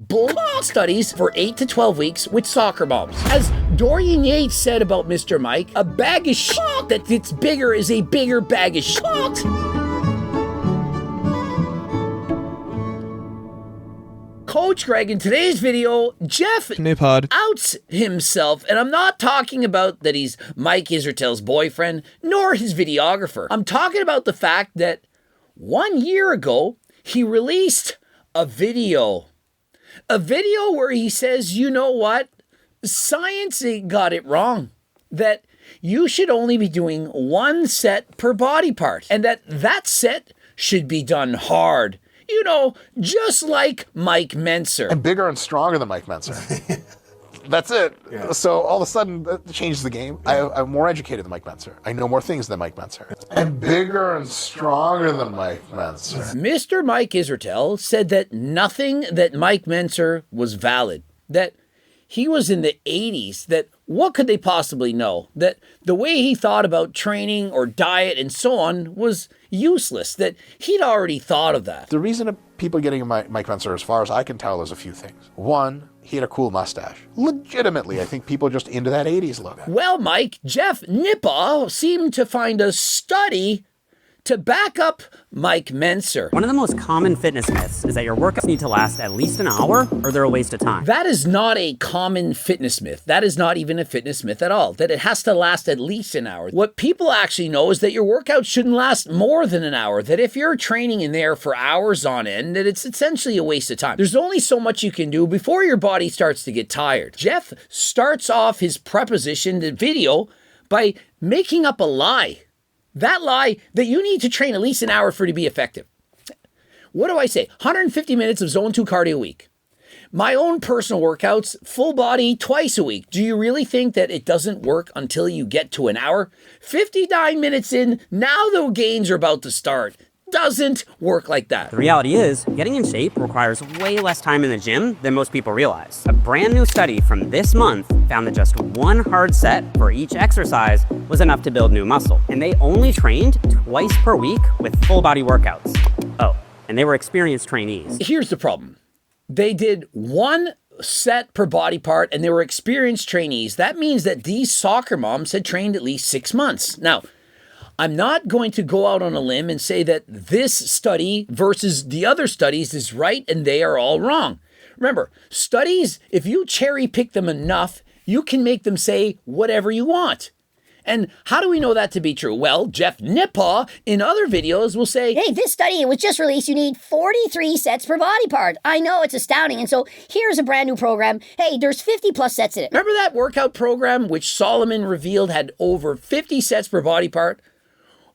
bull studies for 8 to 12 weeks with soccer moms. As Dorian Yates said about Mr. Mike, a bag of shit that gets bigger is a bigger bag of shit. Coach Greg, in today's video, Jeff Nippard outs himself, and I'm not talking about that he's Mike Israel's boyfriend, nor his videographer. I'm talking about the fact that 1 year ago, he released a video where he says, you know what, science got it wrong, that you should only be doing 1 set per body part, and that set should be done hard. You know, just like Mike Mentzer. And bigger and stronger than Mike Mentzer. That's it. Yeah. So all of a sudden, that changes the game. Yeah. I'm more educated than Mike Mentzer. I know more things than Mike Mentzer. And bigger and stronger than Mike Mentzer. Mr. Mike Israel said that nothing that Mike Mentzer was valid. That he was in the 80s, that what could they possibly know? That the way he thought about training or diet and so on was useless, that he'd already thought of that. The reason people getting Mike Mentzer, as far as I can tell, is a few things. One, he had a cool mustache. Legitimately, I think people just into that 80s look. Well, Mike, Jeff Nippard seemed to find a study to back up Mike Mentzer. One of the most common fitness myths is that your workouts need to last at least an hour or they're a waste of time. That is not a common fitness myth. That is not even a fitness myth at all, that it has to last at least an hour. What people actually know is that your workout shouldn't last more than an hour, that if you're training in there for hours on end, that it's essentially a waste of time. There's only so much you can do before your body starts to get tired. Jeff starts off his prepositioned video by making up a lie. That lie that you need to train at least an hour for it to be effective. What do I say? 150 minutes of zone 2 cardio a week. My own personal workouts, full body, twice a week. Do you really think that it doesn't work until you get to an hour? 59 minutes in, now the gains are about to start. Doesn't work like that. The reality is, getting in shape requires way less time in the gym than most people realize. A brand new study from this month found that just 1 hard set for each exercise was enough to build new muscle. And they only trained twice per week with full body workouts. Oh, and they were experienced trainees. Here's the problem. They did 1 set per body part and they were experienced trainees. That means that these soccer moms had trained at least 6 months. Now, I'm not going to go out on a limb and say that this study versus the other studies is right and they are all wrong. Remember, studies, if you cherry pick them enough, you can make them say whatever you want. And how do we know that to be true? Well, Jeff Nippard in other videos will say, hey, this study, it was just released. You need 43 sets per body part. I know, it's astounding. And so here's a brand new program. Hey, there's 50 plus sets in it. Remember that workout program which Solomon revealed had over 50 sets per body part?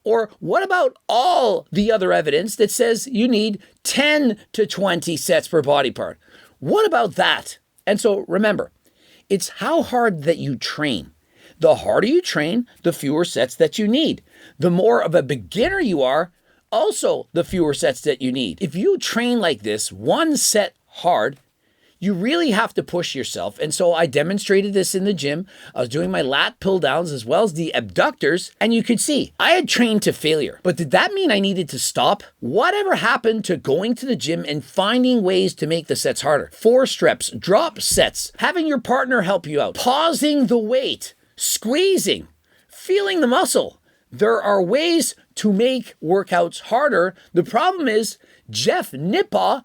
Or what about all the other evidence that says you need 10 to 20 sets per body part? What about that? And so remember, it's how hard that you train. The harder you train, the fewer sets that you need. The more of a beginner you are, also the fewer sets that you need. If you train like this, 1 set hard, you really have to push yourself. And so I demonstrated this in the gym. I was doing my lat pull downs as well as the abductors. And you could see I had trained to failure. But did that mean I needed to stop? Whatever happened to going to the gym and finding ways to make the sets harder? Forced reps, drop sets, having your partner help you out, pausing the weight, squeezing, feeling the muscle. There are ways to make workouts harder. The problem is Jeff Nippard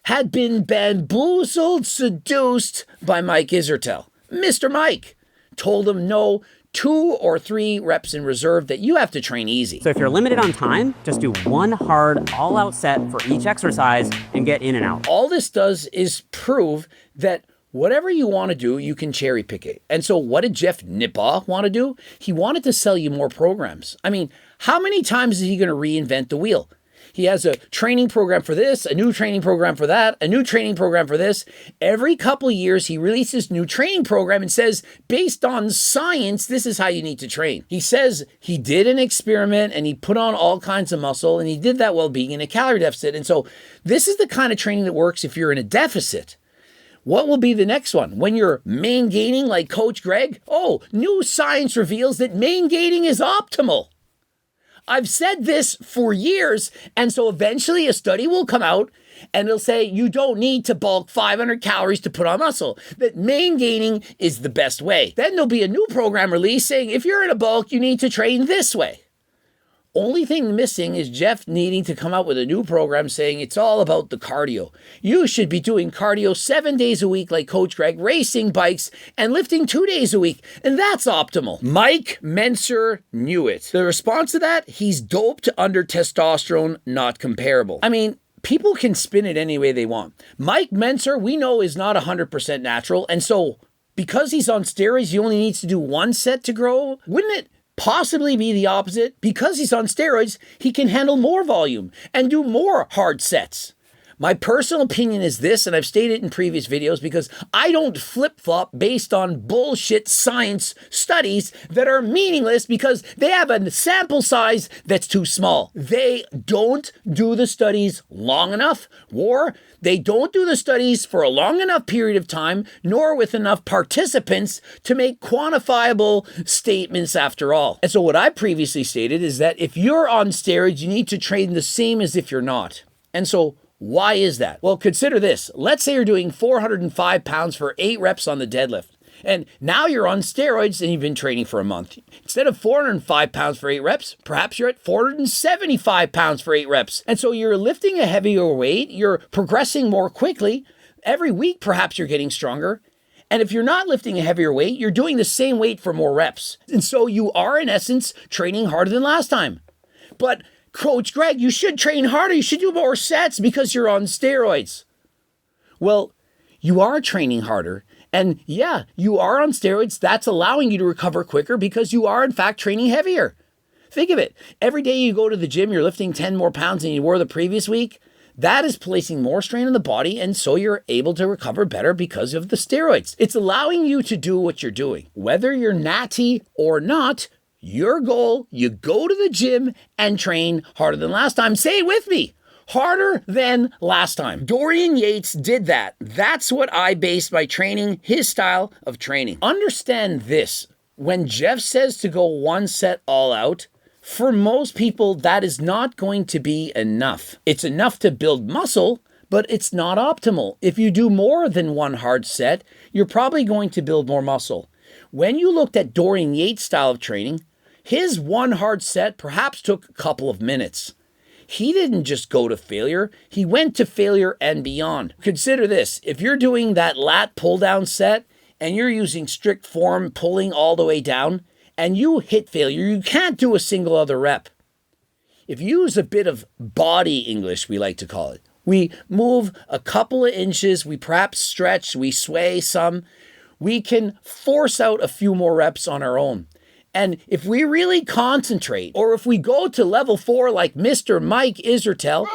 had been bamboozled, seduced by Mike Israel. Mr. Mike told him no, 2 or 3 reps in reserve, that you have to train easy. So if you're limited on time, just do 1 hard all-out set for each exercise and get in and out. All this does is prove that whatever you want to do, you can cherry pick it. And so what did Jeff Nippard want to do? He wanted to sell you more programs. I mean, how many times is he going to reinvent the wheel? He has a training program for this, a new training program for that, a new training program for this. Every couple of years, he releases a new training program and says, based on science, this is how you need to train. He says he did an experiment and he put on all kinds of muscle and he did that while being in a calorie deficit. And so this is the kind of training that works if you're in a deficit. What will be the next one? When you're main gaining like Coach Greg? Oh, new science reveals that main gaining is optimal. I've said this for years, and so eventually a study will come out And it'll say you don't need to bulk 500 calories to put on muscle, that main gaining is the best way. Then there'll be a new program released saying if you're in a bulk, you need to train this way. Only thing missing is Jeff needing to come out with a new program saying it's all about the cardio. You should be doing cardio 7 days a week like Coach Greg, racing bikes, and lifting 2 days a week. And that's optimal. Mike Menser knew it. The response to that, he's doped under testosterone, not comparable. I mean, people can spin it any way they want. Mike Menser, we know, is not 100% natural. And so because he's on steroids, he only needs to do 1 set to grow. Wouldn't it possibly be the opposite? Because he's on steroids, he can handle more volume and do more hard sets. My personal opinion is this, and I've stated in previous videos, because I don't flip-flop based on bullshit science studies that are meaningless because they have a sample size that's too small. They don't do the studies long enough, or they don't do the studies for a long enough period of time, nor with enough participants to make quantifiable statements after all. And so what I previously stated is that if you're on steroids, you need to train the same as if you're not. And so why is that? Well, consider this. Let's say you're doing 405 pounds for 8 reps on the deadlift. And now you're on steroids and you've been training for a month. Instead of 405 pounds for 8 reps, perhaps you're at 475 pounds for 8 reps. And so you're lifting a heavier weight, you're progressing more quickly. Every week, perhaps you're getting stronger. And if you're not lifting a heavier weight, you're doing the same weight for more reps. And so you are, in essence, training harder than last time. But Coach Greg, you should train harder. You should do more sets because you're on steroids. Well, you are training harder. And yeah, you are on steroids. That's allowing you to recover quicker because you are, in fact, training heavier. Think of it. Every day you go to the gym, you're lifting 10 more pounds than you were the previous week. That is placing more strain on the body, and so you're able to recover better because of the steroids. It's allowing you to do what you're doing. Whether you're natty or not, your goal, you go to the gym and train harder than last time. Say it with me. Harder than last time. Dorian Yates did that. That's what I based my training, his style of training. Understand this. When Jeff says to go 1 set all out, for most people, that is not going to be enough. It's enough to build muscle, but it's not optimal. If you do more than 1 hard set, you're probably going to build more muscle. When you looked at Dorian Yates' style of training, his 1 hard set perhaps took a couple of minutes. He didn't just go to failure, he went to failure and beyond. Consider this, if you're doing that lat pull down set and you're using strict form pulling all the way down and you hit failure, you can't do a single other rep. If you use a bit of body English, we like to call it, we move a couple of inches, we perhaps stretch, we sway some, we can force out a few more reps on our own. And if we really concentrate, or if we go to level 4 like Mr. Mike Isertel,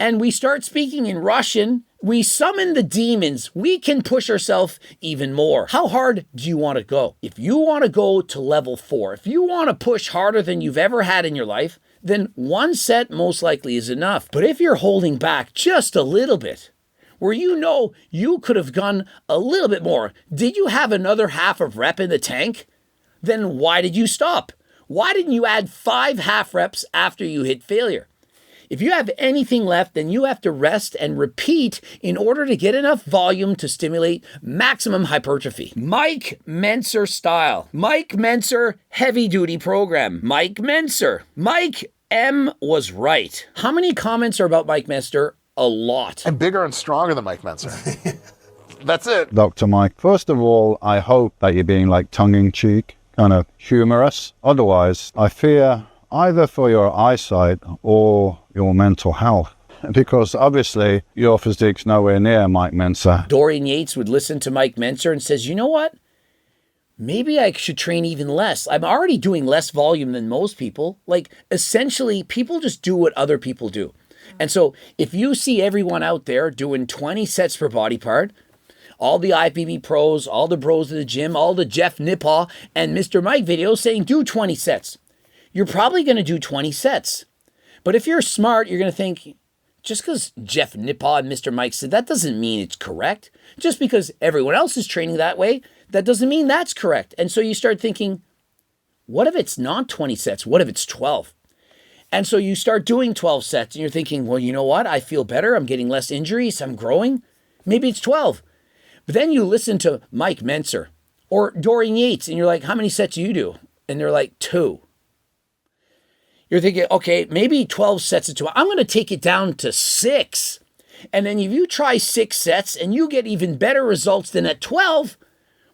and we start speaking in Russian, we summon the demons, we can push ourselves even more. How hard do you want to go? If you want to go to level 4, if you want to push harder than you've ever had in your life, then 1 set most likely is enough. But if you're holding back just a little bit, where you know you could have gone a little bit more, did you have another half of rep in the tank? Then why did you stop? Why didn't you add 5 half reps after you hit failure? If you have anything left, then you have to rest and repeat in order to get enough volume to stimulate maximum hypertrophy. Mike Menser style. Mike Menser heavy duty program. Mike Menser. Mike M was right. How many comments are about Mike Menser? A lot. I'm bigger and stronger than Mike Menser. That's it. Dr. Mike, first of all, I hope that you're being like tongue-in-cheek, kind of humorous. Otherwise, I fear either for your eyesight or your mental health. Because obviously, your physique's nowhere near Mike Menser. Dorian Yates would listen to Mike Menser and says, you know what? Maybe I should train even less. I'm already doing less volume than most people. Like, essentially, people just do what other people do. And so if you see everyone out there doing 20 sets per body part, all the IFBB pros, all the bros of the gym, all the Jeff Nippard and Mr. Mike videos saying do 20 sets, you're probably going to do 20 sets. But if you're smart, you're going to think, just because Jeff Nippard and Mr. Mike said, that doesn't mean it's correct. Just because everyone else is training that way, that doesn't mean that's correct. And so you start thinking, what if it's not 20 sets? What if it's 12? And so you start doing 12 sets and you're thinking, well, you know what? I feel better. I'm getting less injuries. I'm growing. Maybe it's 12. But then you listen to Mike Mentzer or Dorian Yates and you're like, how many sets do you do? And they're like, 2. You're thinking, okay, maybe 12 sets is too much. I'm going to take it down to 6. And then if you try 6 sets and you get even better results than at 12,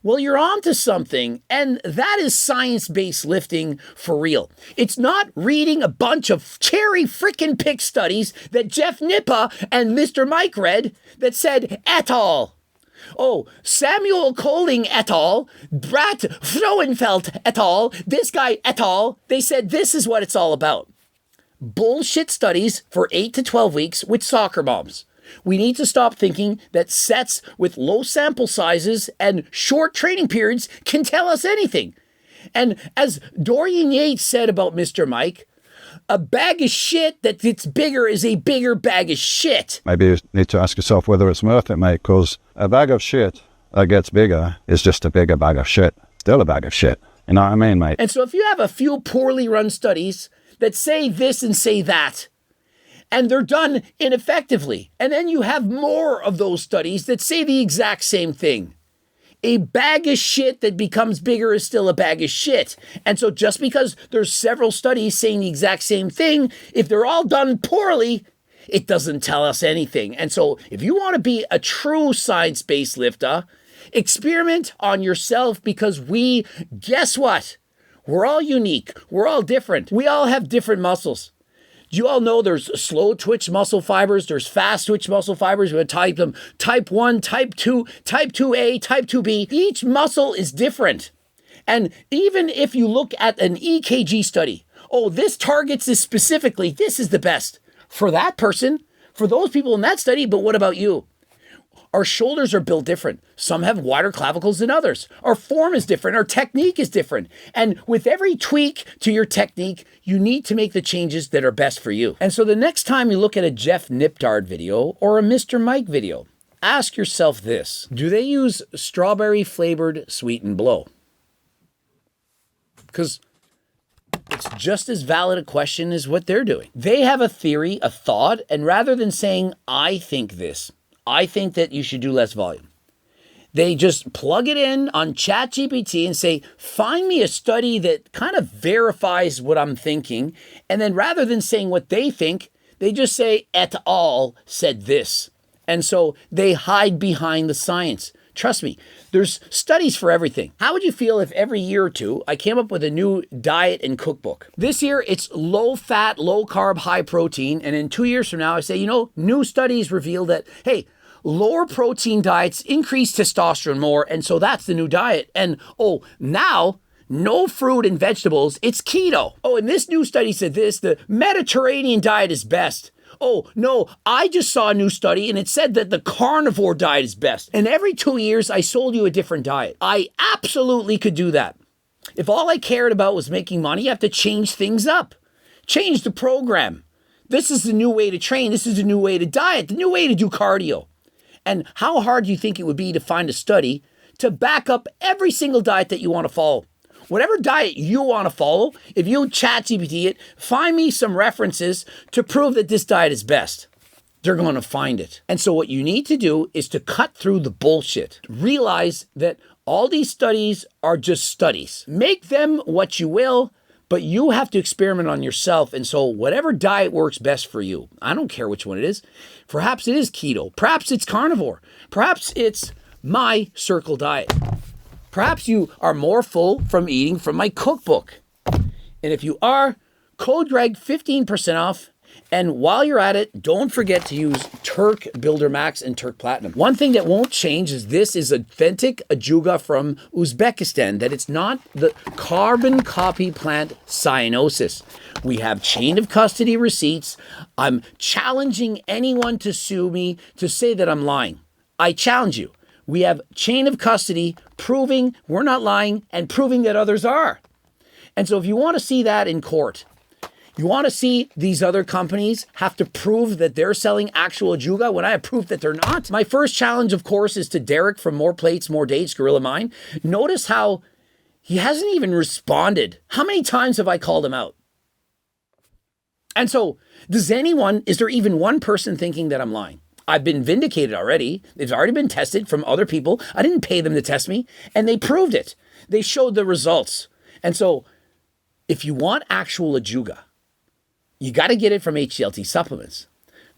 well, you're on to something. And that is science-based lifting for real. It's not reading a bunch of cherry frickin' pick studies that Jeff Nippard and Mr. Mike read that said et al. Oh, Samuel Coling et al., Brat Frauenfeld et al., this guy et al., they said this is what it's all about. Bullshit studies for 8 to 12 weeks with soccer moms. We need to stop thinking that sets with low sample sizes and short training periods can tell us anything. And as Dorian Yates said about Mr. Mike, a bag of shit that gets bigger is a bigger bag of shit. Maybe you need to ask yourself whether it's worth it, mate, because a bag of shit that gets bigger is just a bigger bag of shit. Still a bag of shit. You know what I mean, mate? And so if you have a few poorly run studies that say this and say that, and they're done ineffectively, and then you have more of those studies that say the exact same thing, a bag of shit that becomes bigger is still a bag of shit. And so just because there's several studies saying the exact same thing, if they're all done poorly, it doesn't tell us anything. And so if you want to be a true science-based lifter, experiment on yourself, because guess what? We're all unique. We're all different. We all have different muscles. You all know there's slow twitch muscle fibers, there's fast twitch muscle fibers. We're going to type them type 1, type 2, type 2A, type 2B. Each muscle is different. And even if you look at an EKG study, oh, this targets this specifically, this is the best for that person, for those people in that study, but what about you? Our shoulders are built different. Some have wider clavicles than others. Our form is different. Our technique is different. And with every tweak to your technique, you need to make the changes that are best for you. And so the next time you look at a Jeff Nippard video or a Mr. Mike video, ask yourself this. Do they use strawberry flavored Sweet and Blow? Because it's just as valid a question as what they're doing. They have a theory, a thought, and rather than saying, I think this, I think that you should do less volume, they just plug it in on ChatGPT and say, find me a study that kind of verifies what I'm thinking. And then rather than saying what they think, they just say et al. Said this. And so they hide behind the science. Trust me, there's studies for everything. How would you feel if every year or two I came up with a new diet and cookbook? This year it's low fat, low carb, high protein. And in 2 years from now, I say, new studies reveal that, hey, lower protein diets increase testosterone more. And so that's the new diet. And now no fruit and vegetables, it's keto. Oh, and this new study said this, the Mediterranean diet is best. Oh, no, I just saw a new study and it said that the carnivore diet is best. And every 2 years, I sold you a different diet. I absolutely could do that. If all I cared about was making money, you have to change things up. Change the program. This is the new way to train. This is the new way to diet, the new way to do cardio. And how hard do you think it would be to find a study to back up every single diet that you want to follow? Whatever diet you want to follow, if you ChatGPT it, find me some references to prove that this diet is best. They're going to find it. And so what you need to do is to cut through the bullshit. Realize that all these studies are just studies. Make them what you will, but you have to experiment on yourself. And so whatever diet works best for you, I don't care which one it is. Perhaps it is keto. Perhaps it's carnivore. Perhaps it's my circle diet. Perhaps you are more full from eating from my cookbook. And if you are, code Greg 15% off. And while you're at it, don't forget to use Turk Builder Max and Turk Platinum. One thing that won't change is this is authentic ajuga from Uzbekistan, that it's not the carbon copy plant cyanosis. We have chain of custody receipts. I'm challenging anyone to sue me to say that I'm lying. I challenge you. We have chain of custody proving we're not lying and proving that others are. And so if you want to see that in court, you want to see these other companies have to prove that they're selling actual ajuga when I have proof that they're not. My first challenge, of course, is to Derek from More Plates, More Dates, Gorilla Mind. Notice how he hasn't even responded. How many times have I called him out? And so, is there even one person thinking that I'm lying? I've been vindicated already. They've already been tested from other people. I didn't pay them to test me, and they proved it. They showed the results. And so, if you want actual Ajuga, you got to get it from HCLT Supplements.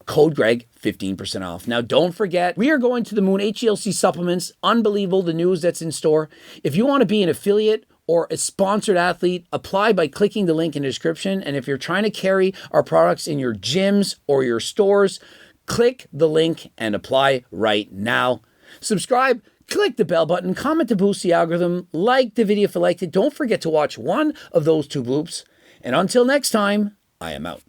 Code Greg, 15% off. Now, don't forget, we are going to the moon. HCLC Supplements, unbelievable, the news that's in store. If you want to be an affiliate or a sponsored athlete, apply by clicking the link in the description. And if you're trying to carry our products in your gyms or your stores, click the link and apply right now. Subscribe, click the bell button, comment to boost the algorithm, like the video if you liked it. Don't forget to watch one of those 2 bloops. And until next time, I am out.